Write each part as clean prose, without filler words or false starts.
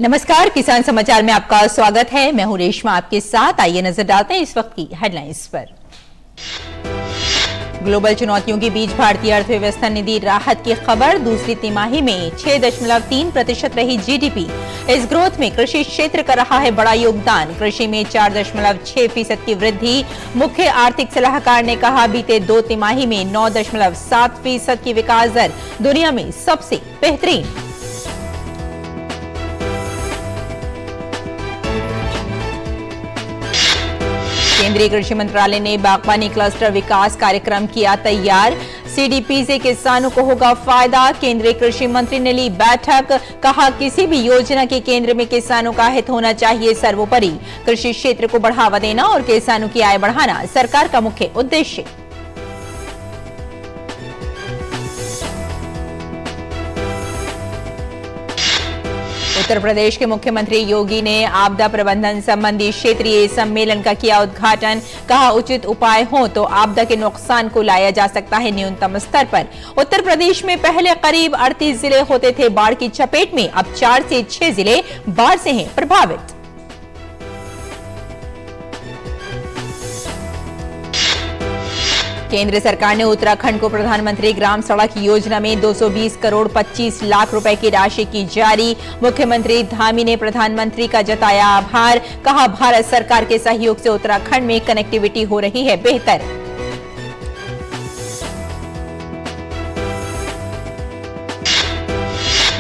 नमस्कार, किसान समाचार में आपका स्वागत है। मैं हूं रेशमा आपके साथ। आइए नजर डालते हैं इस वक्त की हेडलाइंस पर। ग्लोबल चुनौतियों के बीच भारतीय अर्थव्यवस्था ने दी राहत की खबर। दूसरी तिमाही में 6.3% रही जीडीपी। इस ग्रोथ में कृषि क्षेत्र का रहा है बड़ा योगदान। कृषि में 4.6% की वृद्धि। मुख्य आर्थिक सलाहकार ने कहा, बीते 2 तिमाही में 9.7% की विकास दर दुनिया में सबसे बेहतरीन। केंद्रीय कृषि मंत्रालय ने बागवानी क्लस्टर विकास कार्यक्रम किया तैयार। सीडीपी से किसानों को होगा फायदा। केंद्रीय कृषि मंत्री ने ली बैठक। कहा, किसी भी योजना के केंद्र में किसानों का हित होना चाहिए सर्वोपरि। कृषि क्षेत्र को बढ़ावा देना और किसानों की आय बढ़ाना सरकार का मुख्य उद्देश्य। उत्तर प्रदेश के मुख्यमंत्री योगी ने आपदा प्रबंधन संबंधी क्षेत्रीय सम्मेलन का किया उद्घाटन। कहा, उचित उपाय हो तो आपदा के नुकसान को लाया जा सकता है न्यूनतम स्तर पर। उत्तर प्रदेश में पहले करीब 38 जिले होते थे बाढ़ की चपेट में, अब 4 से 6 जिले बाढ़ से हैं प्रभावित। केंद्र सरकार ने उत्तराखंड को प्रधानमंत्री ग्राम सड़क योजना में 220 करोड़ 25 लाख रुपए की राशि की जारी। मुख्यमंत्री धामी ने प्रधानमंत्री का जताया आभार। कहा, भारत सरकार के सहयोग से उत्तराखंड में कनेक्टिविटी हो रही है बेहतर।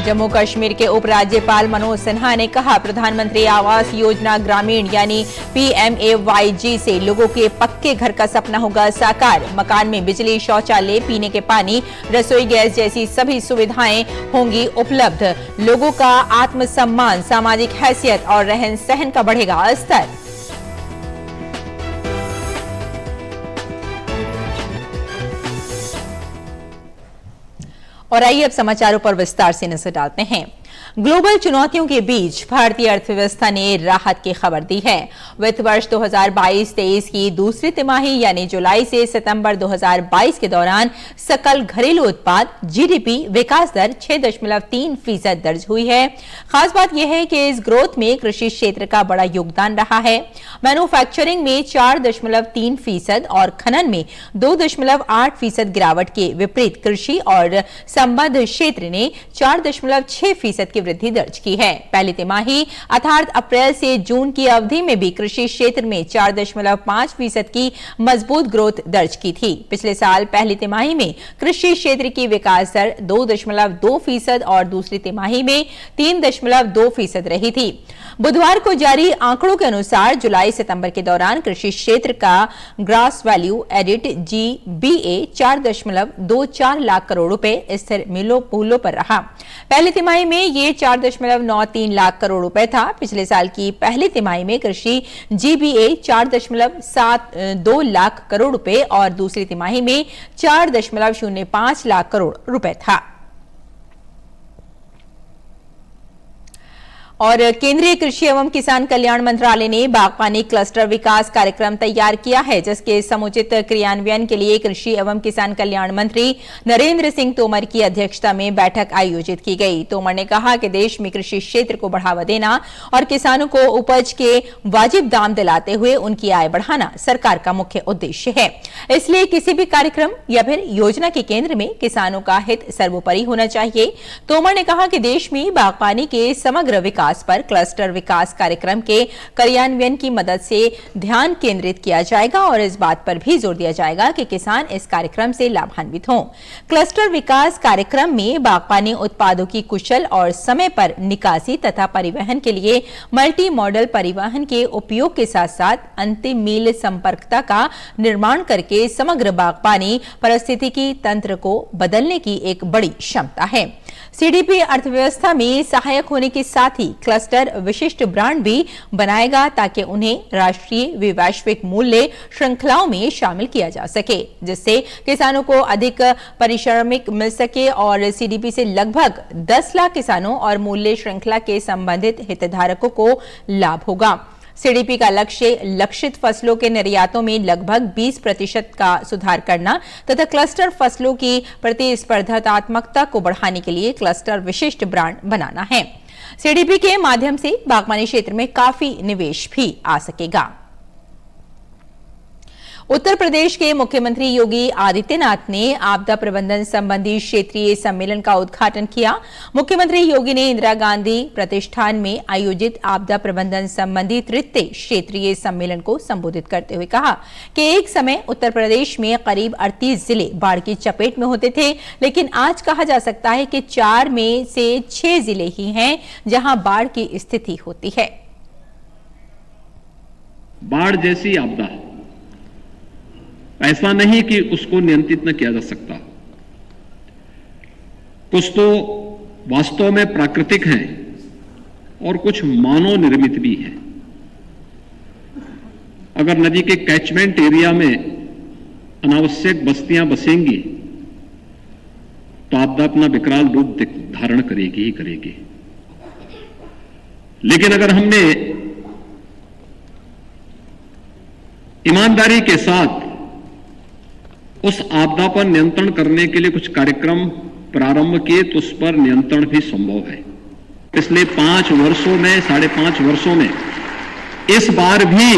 जम्मू कश्मीर के उपराज्यपाल मनोज सिन्हा ने कहा, प्रधानमंत्री आवास योजना ग्रामीण यानी PMAYG से लोगों के पक्के घर का सपना होगा साकार। मकान में बिजली, शौचालय, पीने के पानी, रसोई गैस जैसी सभी सुविधाएं होंगी उपलब्ध। लोगों का आत्मसम्मान, सामाजिक हैसियत और रहन सहन का बढ़ेगा स्तर। और आइए अब समाचारों पर विस्तार से नजर डालते हैं। ग्लोबल चुनौतियों के बीच भारतीय अर्थव्यवस्था ने राहत की खबर दी है। वित्त वर्ष 2022-23 की दूसरी तिमाही यानी जुलाई से सितंबर 2022 के दौरान सकल घरेलू उत्पाद जीडीपी विकास दर 6.3% दर्ज हुई है। खास बात यह है कि इस ग्रोथ में कृषि क्षेत्र का बड़ा योगदान रहा है। मैन्युफैक्चरिंग में 4.3% और खनन में 2.8% गिरावट के विपरीत कृषि और संबद्ध क्षेत्र ने 4.6% की वृद्धि दर्ज की है। पहली तिमाही अर्थात अप्रैल से जून की अवधि में भी कृषि क्षेत्र में 4.5% की मजबूत ग्रोथ दर्ज की थी। पिछले साल पहली तिमाही में कृषि क्षेत्र की विकास दर 2.2% और दूसरी तिमाही में 3.2% रही थी। बुधवार को जारी आंकड़ों के अनुसार जुलाई सितंबर के दौरान कृषि क्षेत्र का gross value added GVA 4.24 lakh crore रुपए स्थिर मूल्यों पर रहा। पहली तिमाही में ये 4.93 लाख करोड़ रुपए था। पिछले साल की पहली तिमाही में कृषि GVA 4.72 लाख करोड़ रुपए और दूसरी तिमाही में 4.05 लाख करोड़ रुपए था। और केंद्रीय कृषि एवं किसान कल्याण मंत्रालय ने बागवानी क्लस्टर विकास कार्यक्रम तैयार किया है, जिसके समुचित क्रियान्वयन के लिए कृषि एवं किसान कल्याण मंत्री नरेंद्र सिंह तोमर की अध्यक्षता में बैठक आयोजित की गई। तोमर ने कहा कि देश में कृषि क्षेत्र को बढ़ावा देना और किसानों को उपज के वाजिब दाम दिलाते हुए उनकी आय बढ़ाना सरकार का मुख्य उद्देश्य है। इसलिए किसी भी कार्यक्रम या फिर योजना के केंद्र में किसानों का हित सर्वोपरि होना चाहिए। तोमर ने कहा कि देश में बागवानी के समग्र विकास पर क्लस्टर विकास कार्यक्रम के कार्यान्वयन की मदद से ध्यान केंद्रित किया जाएगा और इस बात पर भी जोर दिया जाएगा कि किसान इस कार्यक्रम से लाभान्वित हों। क्लस्टर विकास कार्यक्रम में बागवानी उत्पादों की कुशल और समय पर निकासी तथा परिवहन के लिए मल्टी मॉडल परिवहन के उपयोग के साथ साथ अंतिम मील संपर्कता का निर्माण करके समग्र बागवानी पारिस्थितिकी तंत्र को बदलने की एक बड़ी क्षमता है। सीडीपी अर्थव्यवस्था में सहायक होने के साथ ही क्लस्टर विशिष्ट ब्रांड भी बनाएगा ताकि उन्हें राष्ट्रीय व वैश्विक मूल्य श्रृंखलाओं में शामिल किया जा सके, जिससे किसानों को अधिक पारिश्रमिक मिल सके और सीडीपी से लगभग 10 लाख किसानों और मूल्य श्रृंखला के संबंधित हितधारकों को लाभ होगा। सीडीपी का लक्ष्य लक्षित फसलों के निर्यातों में लगभग 20% का सुधार करना तथा क्लस्टर फसलों की प्रतिस्पर्धात्मकता को बढ़ाने के लिए क्लस्टर विशिष्ट ब्रांड बनाना है। सीडीपी के माध्यम से बागवानी क्षेत्र में काफी निवेश भी आ सकेगा। उत्तर प्रदेश के मुख्यमंत्री योगी आदित्यनाथ ने आपदा प्रबंधन संबंधी क्षेत्रीय सम्मेलन का उद्घाटन किया। मुख्यमंत्री योगी ने इंदिरा गांधी प्रतिष्ठान में आयोजित आपदा प्रबंधन संबंधी तृतीय क्षेत्रीय सम्मेलन को संबोधित करते हुए कहा कि एक समय उत्तर प्रदेश में करीब 38 जिले बाढ़ की चपेट में होते थे, लेकिन आज कहा जा सकता है कि 4 में से 6 जिले ही हैं जहां बाढ़ की स्थिति होती है। बाढ़ जैसी आपदा ऐसा नहीं कि उसको नियंत्रित न किया जा सकता। कुछ तो वास्तव में प्राकृतिक हैं और कुछ मानव निर्मित भी हैं। अगर नदी के कैचमेंट एरिया में अनावश्यक बस्तियां बसेंगी तो आपदा अपना विकराल रूप धारण करेगी ही करेगी। लेकिन अगर हमने ईमानदारी के साथ उस आपदा पर नियंत्रण करने के लिए कुछ कार्यक्रम प्रारंभ किए तो उस पर नियंत्रण भी संभव है। पिछले 5 वर्षों में 5.5 वर्षों में इस बार भी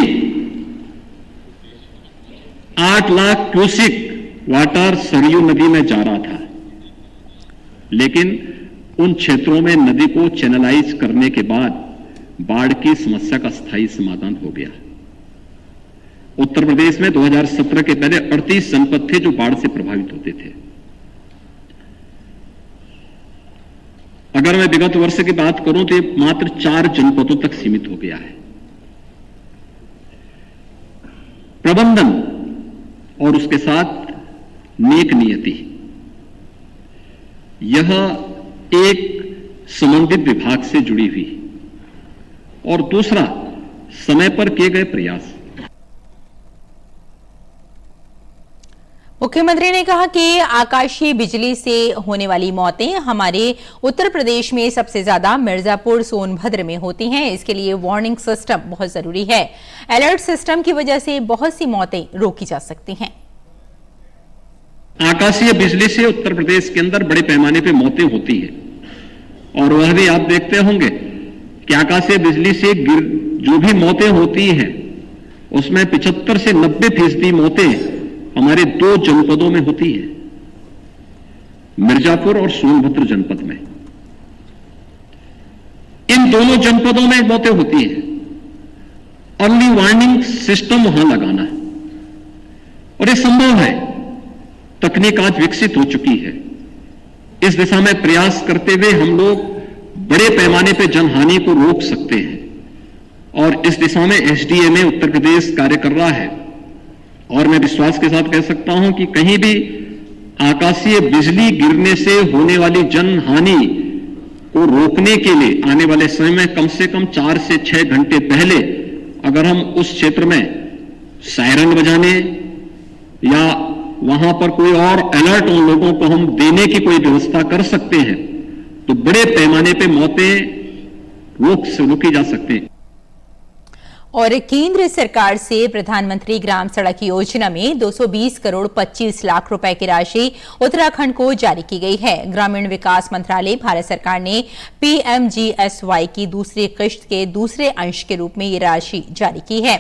8 लाख क्यूसिक वाटर सरयू नदी में जा रहा था, लेकिन उन क्षेत्रों में नदी को चैनलाइज करने के बाद बाढ़ की समस्या का स्थायी समाधान हो गया। उत्तर प्रदेश में 2017 के पहले 38 जनपद थे जो बाढ़ से प्रभावित होते थे। अगर मैं विगत वर्ष की बात करूं तो ये मात्र 4 जनपदों तक सीमित हो गया है। प्रबंधन और उसके साथ नेक नियति, यह एक संबंधित विभाग से जुड़ी हुई, और दूसरा समय पर किए गए प्रयास। मुख्यमंत्री ने कहा कि आकाशीय बिजली से होने वाली मौतें हमारे उत्तर प्रदेश में सबसे ज्यादा मिर्जापुर सोनभद्र में होती हैं। इसके लिए वार्निंग सिस्टम बहुत जरूरी है। अलर्ट सिस्टम की वजह से बहुत सी मौतें रोकी जा सकती हैं। आकाशीय बिजली से उत्तर प्रदेश के अंदर बड़े पैमाने पर मौतें होती हैं, और वह भी आप देखते होंगे कि आकाशीय बिजली से जो भी मौतें होती हैं उसमें 75 से 90% मौतें हमारे 2 जनपदों में होती है, मिर्जापुर और सोनभद्र जनपद में। इन दोनों जनपदों में मौतें होती हैं। अर्ली वार्निंग सिस्टम वहां लगाना है, और ये संभव है। तकनीक आज विकसित हो चुकी है। इस दिशा में प्रयास करते हुए हम लोग बड़े पैमाने पर जनहानि को रोक सकते हैं, और इस दिशा में एसडीएमए उत्तर प्रदेश कार्य कर रहा है। और मैं विश्वास के साथ कह सकता हूं कि कहीं भी आकाशीय बिजली गिरने से होने वाली जनहानि को रोकने के लिए आने वाले समय में कम से कम 4 से 6 घंटे पहले अगर हम उस क्षेत्र में सायरन बजाने या वहां पर कोई और अलर्ट उन लोगों को हम देने की कोई व्यवस्था कर सकते हैं तो बड़े पैमाने पे मौतें रोकी जा सकती हैं। और केंद्र सरकार से प्रधानमंत्री ग्राम सड़क योजना में 220 करोड़ 25 लाख रुपए की राशि उत्तराखंड को जारी की गई है। ग्रामीण विकास मंत्रालय भारत सरकार ने पीएमजीएसवाई की दूसरी किश्त के दूसरे अंश के रूप में ये राशि जारी की है।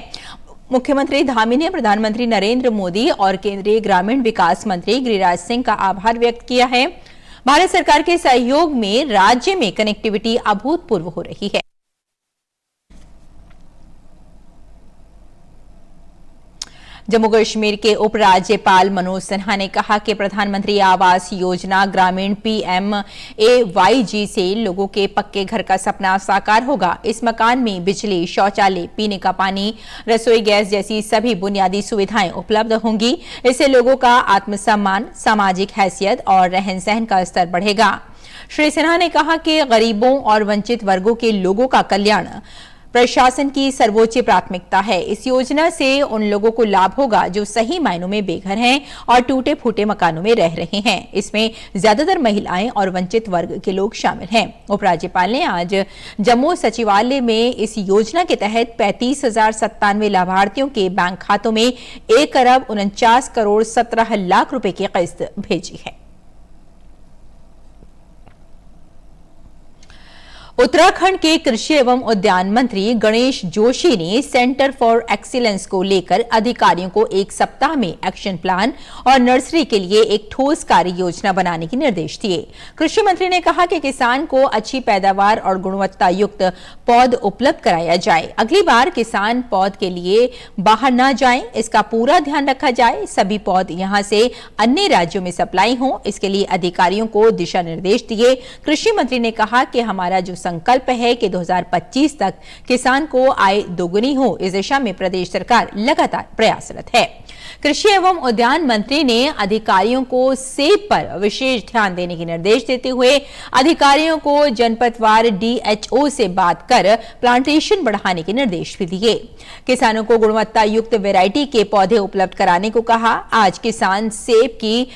मुख्यमंत्री धामी ने प्रधानमंत्री नरेंद्र मोदी और केंद्रीय ग्रामीण विकास मंत्री गिरिराज सिंह का आभार व्यक्त किया है। भारत सरकार के सहयोग में राज्य में कनेक्टिविटी अभूतपूर्व हो रही है। जम्मू कश्मीर के उपराज्यपाल मनोज सिन्हा ने कहा कि प्रधानमंत्री आवास योजना ग्रामीण PMAYG से लोगों के पक्के घर का सपना साकार होगा। इस मकान में बिजली, शौचालय, पीने का पानी, रसोई गैस जैसी सभी बुनियादी सुविधाएं उपलब्ध होंगी। इससे लोगों का आत्मसम्मान, सामाजिक हैसियत और रहन सहन का स्तर बढ़ेगा। श्री सिन्हा ने कहा कि गरीबों और वंचित वर्गों के लोगों का कल्याण प्रशासन की सर्वोच्च प्राथमिकता है। इस योजना से उन लोगों को लाभ होगा जो सही मायनों में बेघर हैं और टूटे फूटे मकानों में रह रहे हैं। इसमें ज्यादातर महिलाएं और वंचित वर्ग के लोग शामिल हैं। उपराज्यपाल ने आज जम्मू सचिवालय में इस योजना के तहत 35,097 लाभार्थियों के बैंक खातों में 1 अरब 49 करोड़ 17 लाख रुपए की किस्त भेजी है। उत्तराखंड के कृषि एवं उद्यान मंत्री गणेश जोशी ने सेंटर फॉर एक्सीलेंस को लेकर अधिकारियों को एक सप्ताह में एक्शन प्लान और नर्सरी के लिए एक ठोस कार्य योजना बनाने के निर्देश दिए। कृषि मंत्री ने कहा कि किसान को अच्छी पैदावार और गुणवत्ता युक्त पौध उपलब्ध कराया जाए। अगली बार किसान पौध के लिए बाहर न जाएं, इसका पूरा ध्यान रखा जाए। सभी पौध यहां से अन्य राज्यों में सप्लाई हों, इसके लिए अधिकारियों को दिशा निर्देश दिए। कृषि मंत्री ने कहा कि हमारा जो संकल्प है कि 2025 तक किसान को आय दोगुनी हो, इस दिशा में प्रदेश सरकार लगातार प्रयासरत है। कृषि एवं उद्यान मंत्री ने अधिकारियों को सेब पर विशेष ध्यान देने के निर्देश देते हुए अधिकारियों को जनपदवार डीएचओ से बात कर प्लांटेशन बढ़ाने के निर्देश भी दिए। किसानों को गुणवत्ता युक्त वैरायटी के पौधे उपलब्ध कराने को कहा। आज किसान सेब की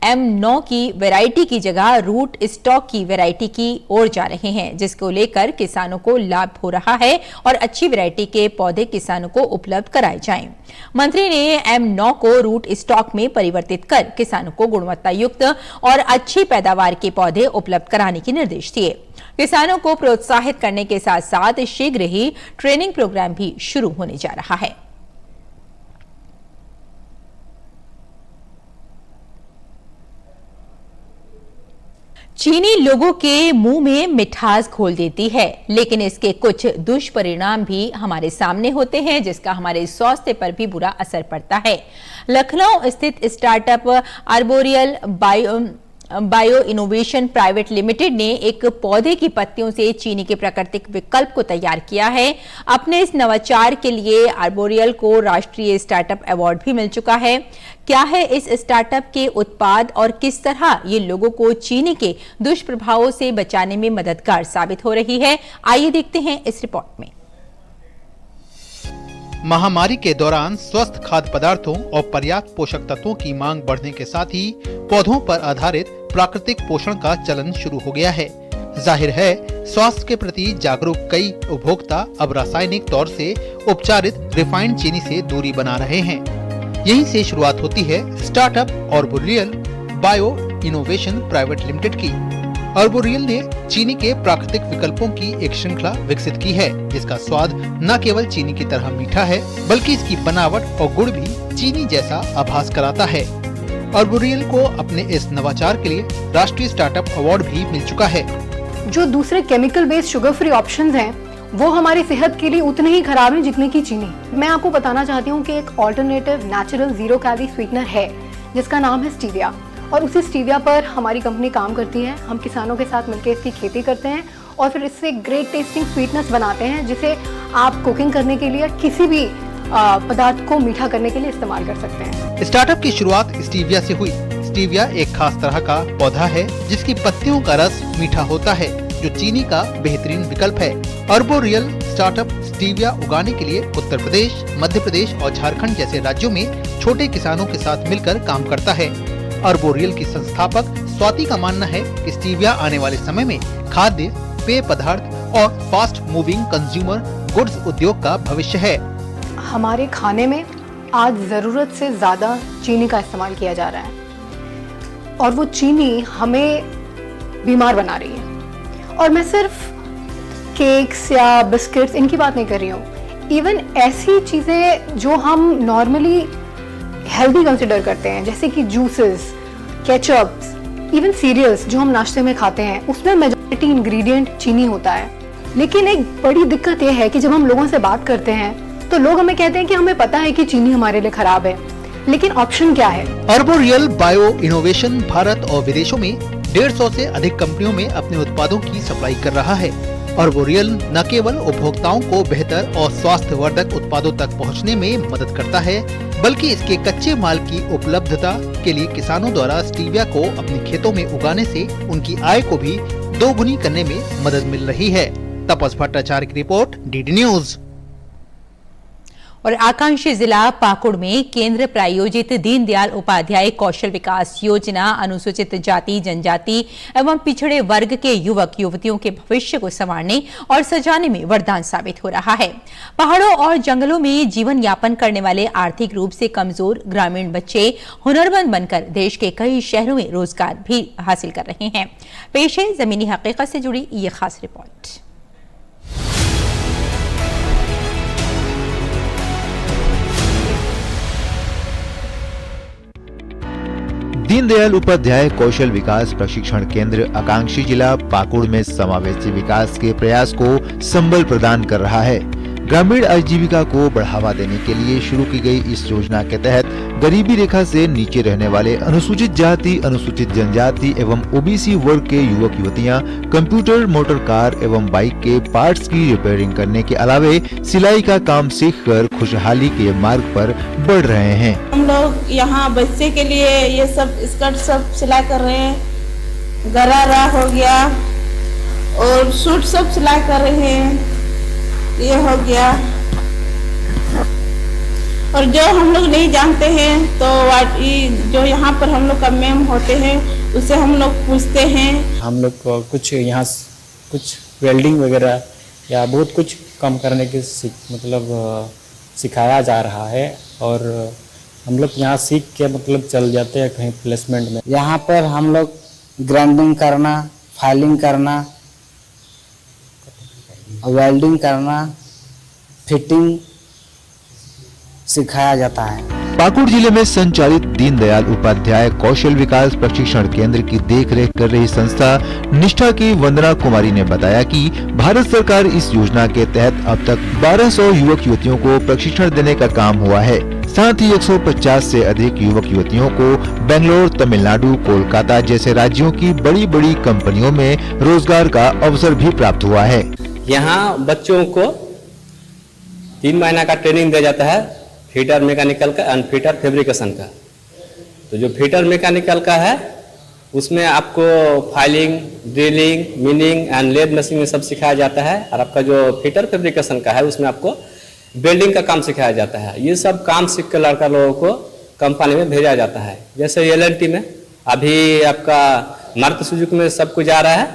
M9 की वैरायटी की जगह रूट स्टॉक की वैरायटी की ओर जा रहे हैं, जिसको लेकर किसानों को लाभ हो रहा है और अच्छी वैरायटी के पौधे किसानों को उपलब्ध कराए जाएं। मंत्री ने M9 को रूट स्टॉक में परिवर्तित कर किसानों को गुणवत्ता युक्त और अच्छी पैदावार के पौधे उपलब्ध कराने के निर्देश दिए। किसानों को प्रोत्साहित करने के साथ साथ शीघ्र ही ट्रेनिंग प्रोग्राम भी शुरू होने जा रहा है। चीनी लोगों के मुंह में मिठास घोल देती है, लेकिन इसके कुछ दुष्परिणाम भी हमारे सामने होते हैं, जिसका हमारे स्वास्थ्य पर भी बुरा असर पड़ता है। लखनऊ स्थित startup arboreal bio innovation private limited ने एक पौधे की पत्तियों से चीनी के प्राकृतिक विकल्प को तैयार किया है। अपने इस नवाचार के लिए आर्बोरियल को राष्ट्रीय स्टार्टअप अवार्ड भी मिल चुका है। क्या है इस स्टार्टअप के उत्पाद और किस तरह ये लोगों को चीनी के दुष्प्रभावों से बचाने में मददगार साबित हो रही है, आइए देखते हैं इस रिपोर्ट में। महामारी के दौरान स्वस्थ खाद्य पदार्थों और पर्याप्त पोषक तत्वों की मांग बढ़ने के साथ ही पौधों पर आधारित प्राकृतिक पोषण का चलन शुरू हो गया है। जाहिर है, स्वास्थ्य के प्रति जागरूक कई उपभोक्ता अब रासायनिक तौर से उपचारित रिफाइंड चीनी से दूरी बना रहे हैं। यहीं से शुरुआत होती है startup arboreal bio innovation private limited की। आर्बोरियल ने चीनी के प्राकृतिक विकल्पों की एक श्रृंखला विकसित की है, जिसका स्वाद न केवल चीनी की तरह मीठा है, बल्कि इसकी बनावट और गुण भी चीनी जैसा आभास कराता है। आर्बोरियल को अपने इस नवाचार के लिए राष्ट्रीय स्टार्टअप अवार्ड भी मिल चुका है। जो दूसरे chemical based sugar free options हैं, वो हमारी सेहत के लिए उतने ही खराब हैं जितने की चीनी। मैं आपको बताना चाहती हूँ कि एक ऑल्टरनेटिव नेचुरल 0 कैलोरी स्वीटनर है, जिसका नाम है स्टीविया, और उसी स्टीविया पर हमारी कंपनी काम करती है। हम किसानों के साथ मिलकर इसकी खेती करते हैं और फिर इससे ग्रेट टेस्टिंग स्वीटनेस बनाते हैं, जिसे आप कुकिंग करने के लिए किसी भी पदार्थ को मीठा करने के लिए इस्तेमाल कर सकते हैं। स्टार्टअप की शुरुआत स्टीविया से हुई। स्टीविया एक खास तरह का पौधा है जिसकी पत्तियों का रस मीठा होता है, जो चीनी का बेहतरीन विकल्प है। आर्बोरियल स्टार्टअप स्टीविया उगाने के लिए उत्तर प्रदेश, मध्य प्रदेश और झारखंड जैसे राज्यों में छोटे किसानों के साथ मिलकर काम करता है। आर्बोरियल की संस्थापक स्वाति का मानना है कि स्टीविया आने वाले समय में खाद्य, पेय पदार्थ और फास्ट मूविंग कंज्यूमर गुड्स उद्योग का भविष्य है। हमारे खाने में आज जरूरत से ज्यादा चीनी का इस्तेमाल किया जा रहा है और वो चीनी हमें बीमार बना रही है। और मैं सिर्फ केक्स या बिस्किट्स इनकी बात नहीं कर रही हूँ, इवन ऐसी चीजें जो हम नॉर्मली हेल्दी कंसिडर करते हैं, जैसे कि जूसेस, केचप्स, इवन सीरियल्स जो हम नाश्ते में खाते हैं, उसमें मेजॉरिटी इंग्रेडिएंट चीनी होता है। लेकिन एक बड़ी दिक्कत यह है कि जब हम लोगों से बात करते हैं तो लोग हमें कहते हैं कि हमें पता है कि चीनी हमारे लिए खराब है, लेकिन ऑप्शन क्या है। आर्बोरियल बायो इनोवेशन भारत और विदेशों में 150 से अधिक कंपनियों में अपने उत्पादों की सप्लाई कर रहा है। आर्बोरियल न केवल उपभोक्ताओं को बेहतर और स्वास्थ्यवर्धक उत्पादों तक पहुंचने में मदद करता है, बल्कि इसके कच्चे माल की उपलब्धता के लिए किसानों द्वारा स्टीविया को अपने खेतों में उगाने से उनकी आय को भी दोगुनी करने में मदद मिल रही है। तपस भट्टाचार्य की रिपोर्ट, डीडी न्यूज। और आकांक्षी जिला पाकुड़ में केंद्र प्रायोजित दीनदयाल उपाध्याय कौशल विकास योजना अनुसूचित जाति, जनजाति एवं पिछड़े वर्ग के युवक युवतियों के भविष्य को संवारने और सजाने में वरदान साबित हो रहा है। पहाड़ों और जंगलों में जीवन यापन करने वाले आर्थिक रूप से कमजोर ग्रामीण बच्चे हुनरमंद बनकर देश के कई शहरों में रोजगार भी हासिल कर रहे हैं। पेश है जमीनी हकीकत से जुड़ी ये खास रिपोर्ट। दीनदयाल उपाध्याय कौशल विकास प्रशिक्षण केंद्र आकांक्षी जिला पाकुड़ में समावेशी विकास के प्रयास को संबल प्रदान कर रहा है। ग्रामीण आजीविका को बढ़ावा देने के लिए शुरू की गई इस योजना के तहत गरीबी रेखा से नीचे रहने वाले अनुसूचित जाति, अनुसूचित जनजाति एवं ओबीसी वर्ग के युवक युवतियां कंप्यूटर, मोटर कार एवं बाइक के पार्ट्स की रिपेयरिंग करने के अलावे सिलाई का काम सीखकर खुशहाली के मार्ग पर बढ़ रहे हैं। हम लोग यहाँ बच्चे के लिए ये सब स्कर्ट सब सिलाई कर रहे हैं, गरारा हो गया और सूट सब सिलाई कर रहे हैं, ये हो गया। और जो हम लोग नहीं जानते हैं तो जो यहाँ पर हम लोग का मैम होते हैं उससे हम लोग पूछते हैं। हम लोग को कुछ यहाँ कुछ वेल्डिंग वगैरह या बहुत कुछ काम करने की मतलब सिखाया जा रहा है और हम लोग यहाँ सीख के मतलब चल जाते हैं कहीं प्लेसमेंट में। यहाँ पर हम लोग ग्राइंडिंग करना, फाइलिंग करना, वेल्डिंग करना, फिटिंग सिखाया जाता है। पाकुड़ जिले में संचालित दीनदयाल उपाध्याय कौशल विकास प्रशिक्षण केंद्र की देखरेख कर रही संस्था निष्ठा की वंदना कुमारी ने बताया कि भारत सरकार इस योजना के तहत अब तक 1200 युवक युवतियों को प्रशिक्षण देने का काम हुआ है। साथ ही 150 से अधिक युवक युवतियों को बेंगलोर, तमिलनाडु, कोलकाता जैसे राज्यों की बड़ी बड़ी कंपनियों में रोजगार का अवसर भी प्राप्त हुआ है। यहाँ बच्चों को 3 महीना का ट्रेनिंग दिया जाता है, फिटर मैकेनिकल का एंड फिटर फैब्रिकेशन का। तो जो फिटर मैकेनिकल का है उसमें आपको filing, drilling, milling and lathe machine में सब सिखाया जाता है और आपका जो फिटर फैब्रिकेशन का है उसमें आपको वेल्डिंग का काम सिखाया जाता है। ये सब काम सीख कर लड़का लोगों को कंपनी में भेजा जाता है। जैसे एल&टी में अभी आपका मारुति सुजुकी में सब कुछ जा रहा है,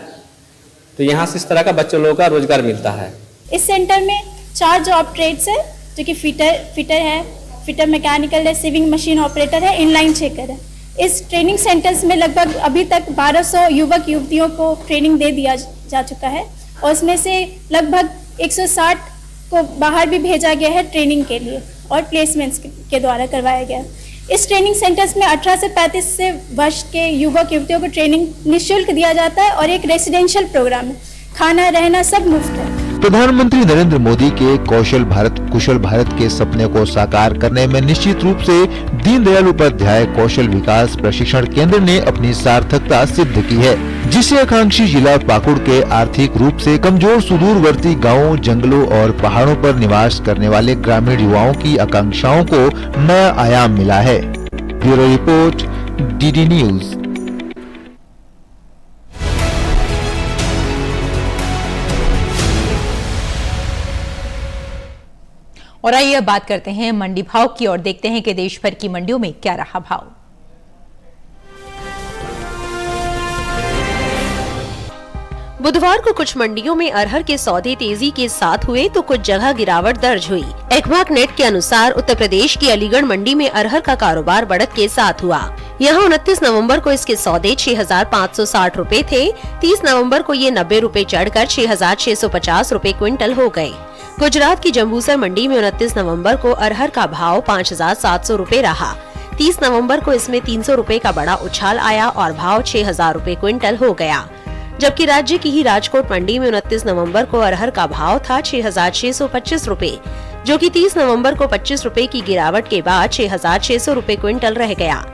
तो यहाँ से इस तरह का बच्चों लोगों का रोजगार मिलता है। इस सेंटर में 4 जॉब ट्रेड्स है, जो कि फिटर है, फिटर मैकेनिकल है, सीविंग मशीन ऑपरेटर है, इनलाइन चेकर है। इस ट्रेनिंग सेंटर्स में लगभग अभी तक 1200 युवक युवतियों को ट्रेनिंग दे दिया जा चुका है और उसमें से लगभग 160 को बाहर भी भेजा गया है ट्रेनिंग के लिए और प्लेसमेंट्स के द्वारा करवाया गया। इस ट्रेनिंग सेंटर्स में 18 से 35 से वर्ष के युवक युवतियों को ट्रेनिंग निःशुल्क दिया जाता है और एक रेसिडेंशियल प्रोग्राम है, खाना रहना सब मुफ्त है। प्रधानमंत्री नरेंद्र मोदी के कौशल भारत कुशल भारत के सपने को साकार करने में निश्चित रूप से दीनदयाल उपाध्याय कौशल विकास प्रशिक्षण केंद्र ने अपनी सार्थकता सिद्ध की है, जिससे आकांक्षी जिला पाकुड़ के आर्थिक रूप से कमजोर सुदूरवर्ती गांवों, जंगलों और पहाड़ों पर निवास करने वाले ग्रामीण युवाओं की आकांक्षाओं को नया आयाम मिला है। Bureau report, DD news. और आइए अब बात करते हैं मंडी भाव की और देखते हैं कि देश भर की मंडियों में क्या रहा भाव। बुधवार को कुछ मंडियों में अरहर के सौदे तेजी के साथ हुए तो कुछ जगह गिरावट दर्ज हुई। एक्वाक नेट के अनुसार उत्तर प्रदेश की अलीगढ़ मंडी में अरहर का कारोबार बढ़त के साथ हुआ। यहाँ 29 नवंबर को इसके सौदे 6,560 रुपए थे। 30 नवंबर को ये 90 रुपए चढ़कर 6,650 रुपए क्विंटल हो गए। गुजरात की जम्बूसर मंडी में 29 नवंबर को अरहर का भाव 5,700 रुपए रहा। 30 नवंबर को इसमें 300 रुपए का बड़ा उछाल आया और भाव 6,000 रुपए क्विंटल हो गया। जबकि राज्य की ही राजकोट मंडी में 29 नवंबर को अरहर का भाव था 6,625 रुपए, जो कि 30 नवंबर को 25 रुपए की गिरावट के बाद 6,600 रुपए क्विंटल रह गया।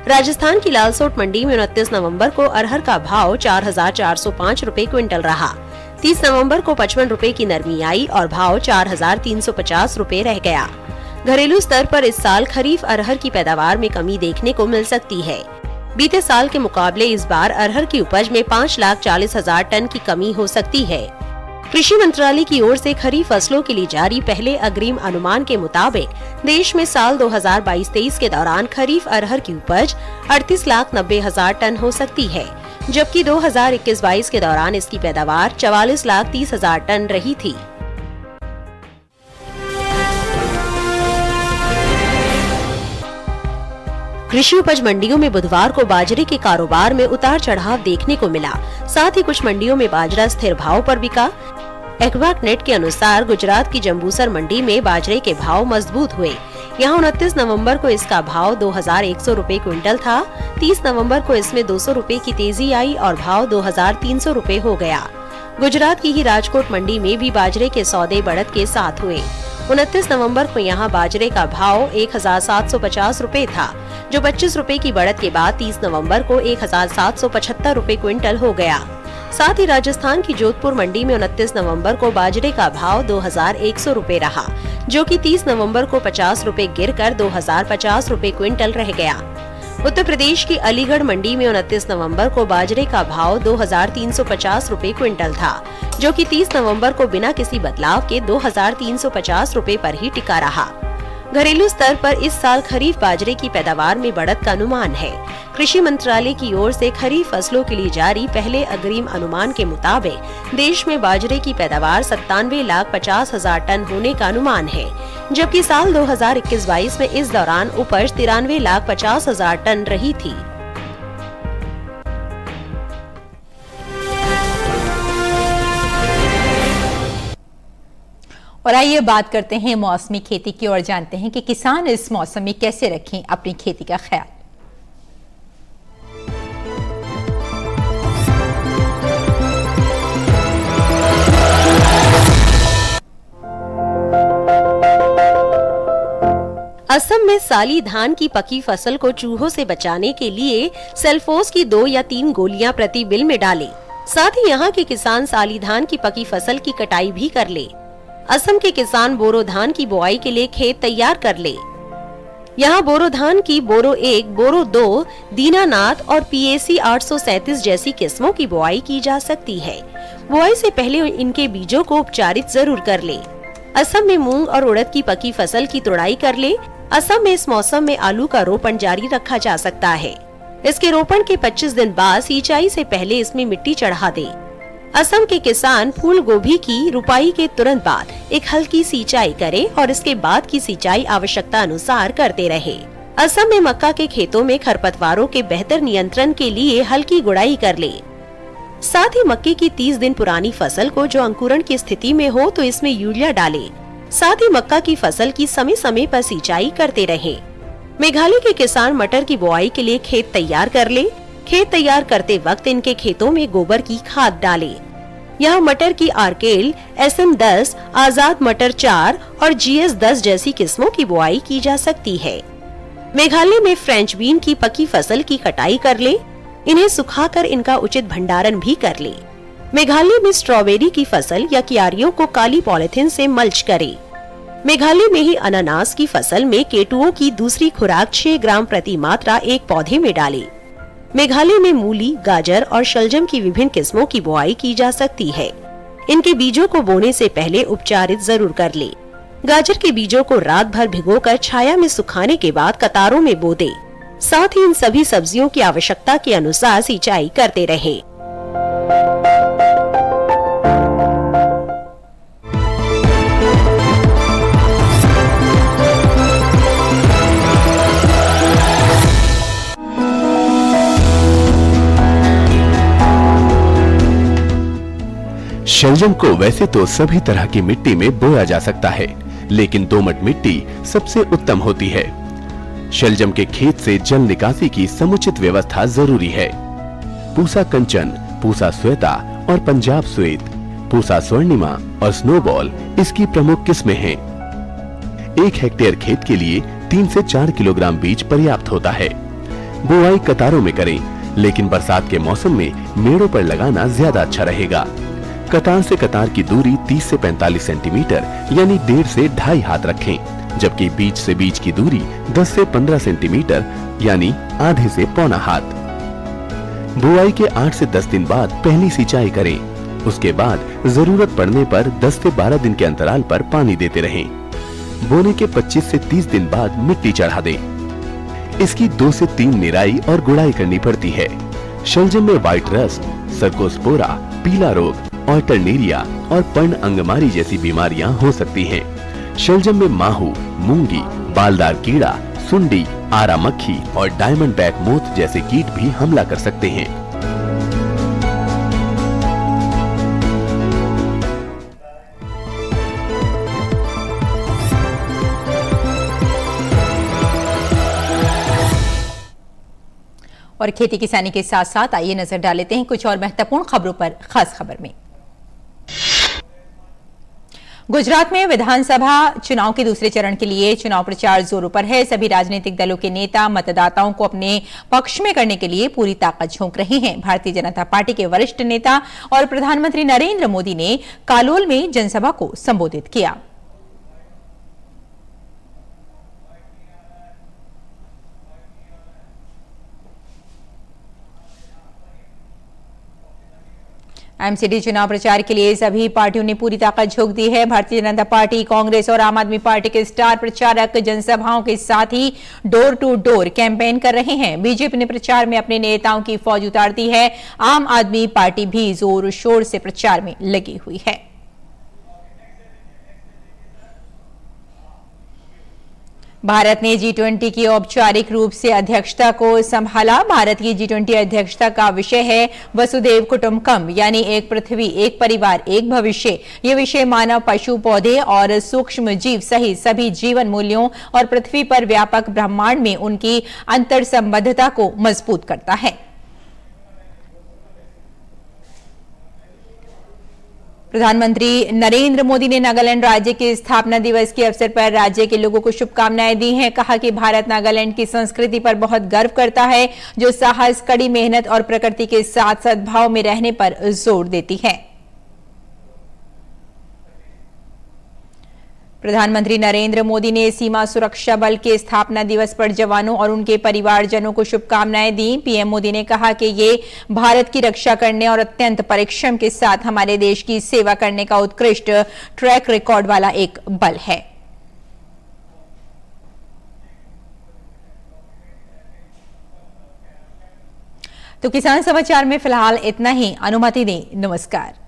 राजस्थान की लालसोट मंडी में 29 नवंबर को अरहर का भाव 4,405 रुपए क्विंटल रहा। 30 नवंबर को 55 रुपए की नरमी आई और भाव 4,350 रुपए रह गया। घरेलू स्तर पर इस साल खरीफ अरहर की पैदावार में कमी देखने को मिल सकती है। बीते साल के मुकाबले इस बार अरहर की उपज में 5,40,000 टन की कमी हो सकती है। कृषि मंत्रालय की ओर से खरीफ फसलों के लिए जारी पहले अग्रिम अनुमान के मुताबिक देश में साल 2022-23 के दौरान खरीफ अरहर की उपज 38,90,000 टन हो सकती है, जबकि 2021-22 के दौरान इसकी पैदावार 44,30,000 टन रही थी। कृषि उपज मंडियों में बुधवार को बाजरे के कारोबार में उतार चढ़ाव देखने को मिला। साथ ही कुछ मंडियों में बाजरा स्थिर भाव पर बिका। एक्वाक नेट के अनुसार गुजरात की जम्बूसर मंडी में बाजरे के भाव मजबूत हुए। यहाँ 29 नवंबर को इसका भाव 2100 रुपए क्विंटल था। 30 नवंबर को इसमें 200 रुपए की तेजी आई और भाव 2300 रुपए हो गया। गुजरात की ही राजकोट मंडी में भी बाजरे के सौदे बढ़त के साथ हुए। 29 नवंबर को यहाँ बाजरे का भाव 1750 रुपए था, जो 25 रुपए की बढ़त के बाद 30 नवंबर को 1775 रुपए क्विंटल हो गया। साथ ही राजस्थान की जोधपुर मंडी में 29 नवंबर को बाजरे का भाव 2100 रुपए रहा, जो कि 30 नवंबर को 50 रुपए गिरकर 2050 रुपए क्विंटल रह गया। उत्तर प्रदेश की अलीगढ़ मंडी में 29 नवंबर को बाजरे का भाव 2350 रुपए क्विंटल था, जो कि 30 नवंबर को बिना किसी बदलाव के 2350 रुपए पर ही टिका रहा। घरेलू स्तर पर इस साल खरीफ बाजरे की पैदावार में बढ़त का अनुमान है। कृषि मंत्रालय की ओर से खरीफ फसलों के लिए जारी पहले अग्रिम अनुमान के मुताबिक देश में बाजरे की पैदावार 97,50,000 टन होने का अनुमान है, जबकि साल 2021-22 में इस दौरान उपज 93,50,000 टन रही थी। और आइए बात करते हैं मौसमी खेती की और जानते हैं कि किसान इस मौसम में कैसे रखें अपनी खेती का ख्याल। असम में साली धान की पकी फसल को चूहों से बचाने के लिए सेल्फोस की 2 या 3 गोलियां प्रति बिल में डालें। साथ ही यहाँ के किसान साली धान की पकी फसल की कटाई भी कर ले। असम के किसान बोरो धान की बुआई के लिए खेत तैयार कर ले। यहाँ बोरो धान की बोरो 1, बोरो 2, दीनानाथ और PAC 837 जैसी किस्मों की बुआई की जा सकती है। बुआई से पहले इनके बीजों को उपचारित जरूर कर ले। असम में मूंग और उड़द की पकी फसल की तुड़ाई कर ले। असम में इस मौसम में आलू का रोपण जारी रखा जा सकता है। इसके रोपण के 25 दिन बाद सिंचाई से पहले इसमें मिट्टी चढ़ा दे। असम के किसान फूल गोभी की रुपाई के तुरंत बाद एक हल्की सिंचाई करें और इसके बाद की सिंचाई आवश्यकता अनुसार करते रहे। असम में मक्का के खेतों में खरपतवारों के बेहतर नियंत्रण के लिए हल्की गुड़ाई कर ले। साथ ही मक्के की 30 दिन पुरानी फसल को जो अंकुरण की स्थिति में हो तो इसमें यूरिया डाले। साथ ही मक्का की फसल की समय समय पर सिंचाई करते रहे। मेघालय के किसान मटर की बुआई के लिए खेत तैयार कर ले। खेत तैयार करते वक्त इनके खेतों में गोबर की खाद डालें। यहाँ मटर की आर्केल, SM10, आजाद मटर 4 और GS10 जैसी किस्मों की बुआई की जा सकती है। मेघालय में फ्रेंच बीन की पकी फसल की कटाई कर ले। इन्हें सुखाकर इनका उचित भंडारण भी कर ले। मेघालय में स्ट्रॉबेरी की फसल या क्यारियों को काली पॉलिथीन से मल्च करे। मेघालय में ही अनानास की फसल में केटुओं की दूसरी खुराक 6 ग्राम प्रति मात्रा एक पौधे में डाले। मेघालय में मूली, गाजर और शलजम की विभिन्न किस्मों की बुआई की जा सकती है। इनके बीजों को बोने से पहले उपचारित जरूर कर ले। गाजर के बीजों को रात भर भिगोकर छाया में सुखाने के बाद कतारों में बो दे। साथ ही इन सभी सब्जियों की आवश्यकता के अनुसार सिंचाई करते रहे। शलजम को वैसे तो सभी तरह की मिट्टी में बोया जा सकता है, लेकिन दोमट मिट्टी सबसे उत्तम होती है। शलजम के खेत से जल निकासी की समुचित व्यवस्था जरूरी है। पूसा कंचन, पूसा श्वेता और पंजाब श्वेत, पूसा स्वर्णिमा और स्नोबॉल इसकी प्रमुख किस्में हैं। 1 हेक्टेयर खेत के लिए 3 से 4 किलोग्राम बीज पर्याप्त होता है। बुआई कतारों में करें, लेकिन बरसात के मौसम में मेड़ों पर लगाना ज्यादा अच्छा रहेगा। कतार से कतार की दूरी 30 से 45 सेंटीमीटर यानी 1.5 से 2.5 हाथ रखें, जबकि बीज से बीज की दूरी 10 से 15 सेंटीमीटर यानी आधे से पौना हाथ। बुआई के 8 से 10 दिन बाद पहली सिंचाई करें। उसके बाद जरूरत पड़ने पर 10 से 12 दिन के अंतराल पर पानी देते रहें। बोने के 25 से 30 दिन बाद मिट्टी चढ़ा दें। इसकी 2 से 3 निराई और गुड़ाई करनी पड़ती है। शलजम में व्हाइट रस्ट, सर्कोस्पोरा, पीला रोग, ऑल्टरनेरिया और पर्ण अंगमारी जैसी बीमारियां हो सकती हैं। शलजम में माहू, मूंगी, बालदार कीड़ा, सुंडी, आरा मक्खी और डायमंड बैक मोथ जैसे कीट भी हमला कर सकते हैं। और खेती किसानी के साथ साथ आइए नजर डाल लेते हैं कुछ और महत्वपूर्ण खबरों पर। खास खबर में गुजरात में विधानसभा चुनाव के दूसरे चरण के लिए चुनाव प्रचार जोरों पर है। सभी राजनीतिक दलों के नेता मतदाताओं को अपने पक्ष में करने के लिए पूरी ताकत झोंक रहे हैं। भारतीय जनता पार्टी के वरिष्ठ नेता और प्रधानमंत्री नरेंद्र मोदी ने कालोल में जनसभा को संबोधित किया। एमसीडी चुनाव प्रचार के लिए सभी पार्टियों ने पूरी ताकत झोंक दी है। भारतीय जनता पार्टी, कांग्रेस और आम आदमी पार्टी के स्टार प्रचारक जनसभाओं के साथ ही डोर टू डोर कैंपेन कर रहे हैं। बीजेपी ने प्रचार में अपने नेताओं की फौज उतार दी है। आम आदमी पार्टी भी जोर शोर से प्रचार में लगी हुई है। भारत ने G20 की औपचारिक रूप से अध्यक्षता को संभाला। भारत की G20 अध्यक्षता का विषय है वसुधैव कुटुंबकम, यानी एक पृथ्वी, एक परिवार, एक भविष्य। ये विषय मानव, पशु, पौधे और सूक्ष्म जीव सहित सभी जीवन मूल्यों और पृथ्वी पर व्यापक ब्रह्मांड में उनकी अंतर संबद्धता को मजबूत करता है। प्रधानमंत्री नरेंद्र मोदी ने नागालैंड राज्य के स्थापना दिवस के अवसर पर राज्य के लोगों को शुभकामनाएं दी हैं। कहा कि भारत नागालैंड की संस्कृति पर बहुत गर्व करता है, जो साहस, कड़ी मेहनत और प्रकृति के साथ सद्भाव में रहने पर जोर देती है। प्रधानमंत्री नरेंद्र मोदी ने सीमा सुरक्षा बल के स्थापना दिवस पर जवानों और उनके परिवारजनों को शुभकामनाएं दी। पीएम मोदी ने कहा कि ये भारत की रक्षा करने और अत्यंत परिश्रम के साथ हमारे देश की सेवा करने का उत्कृष्ट ट्रैक रिकॉर्ड वाला एक बल है। तो किसान समाचार में फिलहाल इतना ही। अनुमति दें, नमस्कार।